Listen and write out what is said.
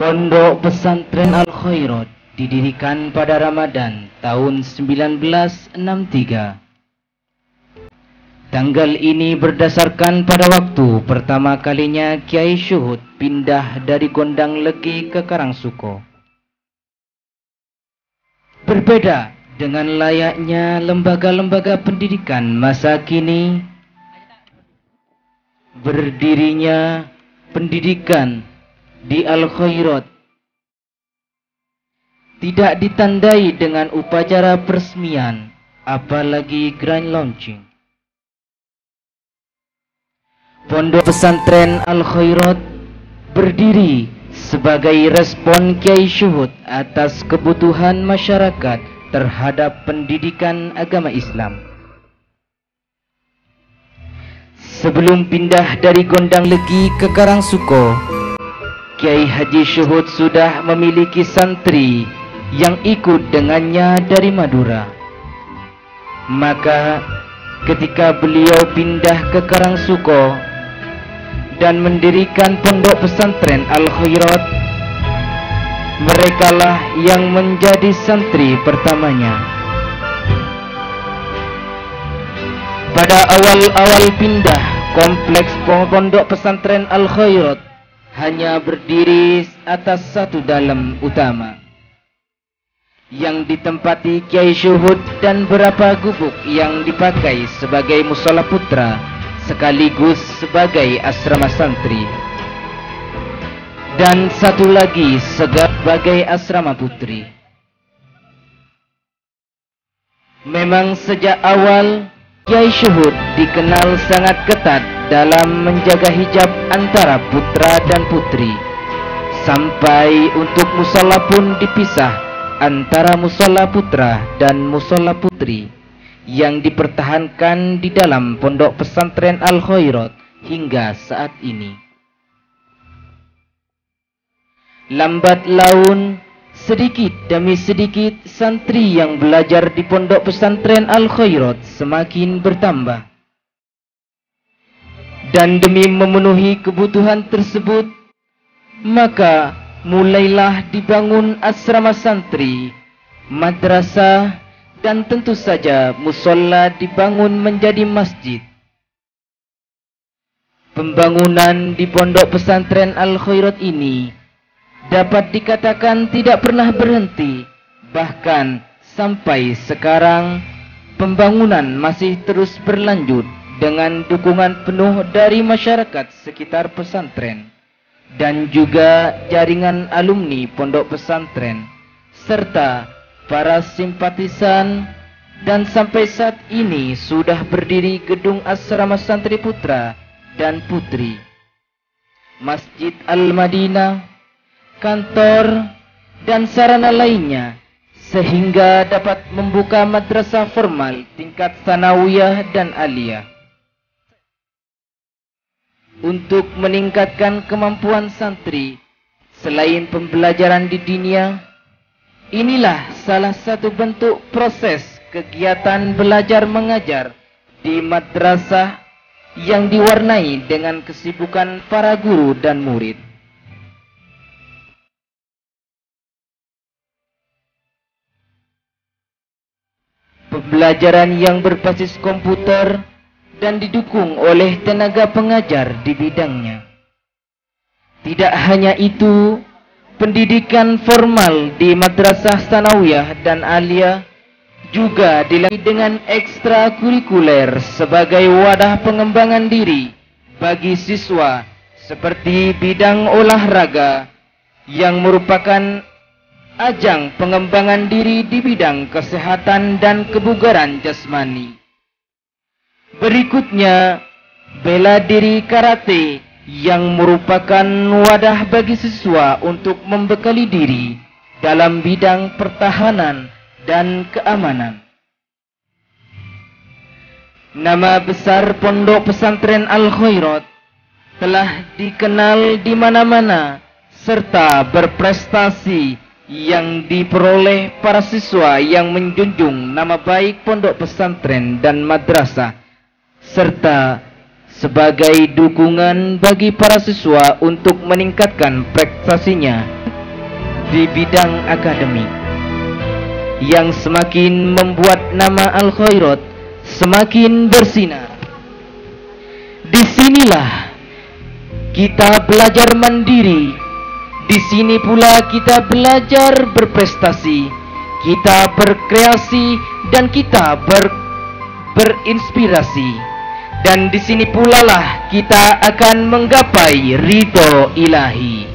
Pondok Pesantren Al-Khairat didirikan pada Ramadan tahun 1963. Tanggal ini berdasarkan pada waktu pertama kalinya Kiai Syuhud pindah dari Gondang Legi ke Karangsuko. Berbeda dengan layaknya lembaga-lembaga pendidikan masa kini, berdirinya pendidikan di Al-Khairat tidak ditandai dengan upacara peresmian, apalagi grand launching. Pondok Pesantren Al-Khairat berdiri sebagai respon Kiai Syuhud atas kebutuhan masyarakat terhadap pendidikan agama Islam. Sebelum pindah dari Gondang Legi ke Karangsuko, Kiai Haji Syuhud sudah memiliki santri yang ikut dengannya dari Madura. Maka ketika beliau pindah ke Karangsuko dan mendirikan Pondok Pesantren Al-Khairat, merekalah yang menjadi santri pertamanya. Pada awal-awal pindah, kompleks Pondok Pesantren Al-Khairat hanya berdiri atas satu dalam utama yang ditempati Kiai Syuhud dan beberapa gubuk yang dipakai sebagai mushola putra sekaligus sebagai asrama santri, dan satu lagi sebagai asrama putri. Memang sejak awal Kiai Syuhud dikenal sangat ketat dalam menjaga hijab antara putra dan putri, sampai untuk mushola pun dipisah antara mushola putra dan mushola putri yang dipertahankan di dalam Pondok Pesantren Al-Khairat hingga saat ini. Lambat laun, sedikit demi sedikit santri yang belajar di Pondok Pesantren Al-Khairat semakin bertambah. Dan demi memenuhi kebutuhan tersebut, maka mulailah dibangun asrama santri, madrasah, dan tentu saja mushola dibangun menjadi masjid. Pembangunan di Pondok Pesantren Al-Khairat ini dapat dikatakan tidak pernah berhenti. Bahkan sampai sekarang pembangunan masih terus berlanjut dengan dukungan penuh dari masyarakat sekitar pesantren dan juga jaringan alumni pondok pesantren serta para simpatisan, dan sampai saat ini sudah berdiri gedung asrama santri putra dan putri, Masjid Al-Madinah, kantor, dan sarana lainnya, sehingga dapat membuka madrasah formal tingkat sanawiyah dan aliyah. Untuk meningkatkan kemampuan santri, selain pembelajaran di dinia, inilah salah satu bentuk proses kegiatan belajar mengajar di madrasah yang diwarnai dengan kesibukan para guru dan murid. Pembelajaran yang berbasis komputer dan didukung oleh tenaga pengajar di bidangnya. Tidak hanya itu, pendidikan formal di madrasah sanawiyah dan aliyah juga dilalui dengan ekstrakurikuler sebagai wadah pengembangan diri bagi siswa, seperti bidang olahraga yang merupakan ajang pengembangan diri di bidang kesehatan dan kebugaran jasmani. Berikutnya, bela diri karate yang merupakan wadah bagi siswa untuk membekali diri dalam bidang pertahanan dan keamanan. Nama besar Pondok Pesantren Al-Khairat telah dikenal di mana-mana serta berprestasi yang diperoleh para siswa yang menjunjung nama baik pondok pesantren dan madrasah, serta sebagai dukungan bagi para siswa untuk meningkatkan prestasinya di bidang akademik, yang semakin membuat nama Al-Khairat semakin bersinar. Disinilah kita belajar mandiri, di sini pula kita belajar berprestasi, kita berkreasi, dan kita berinspirasi. Dan di sini pula lah kita akan menggapai ridho ilahi.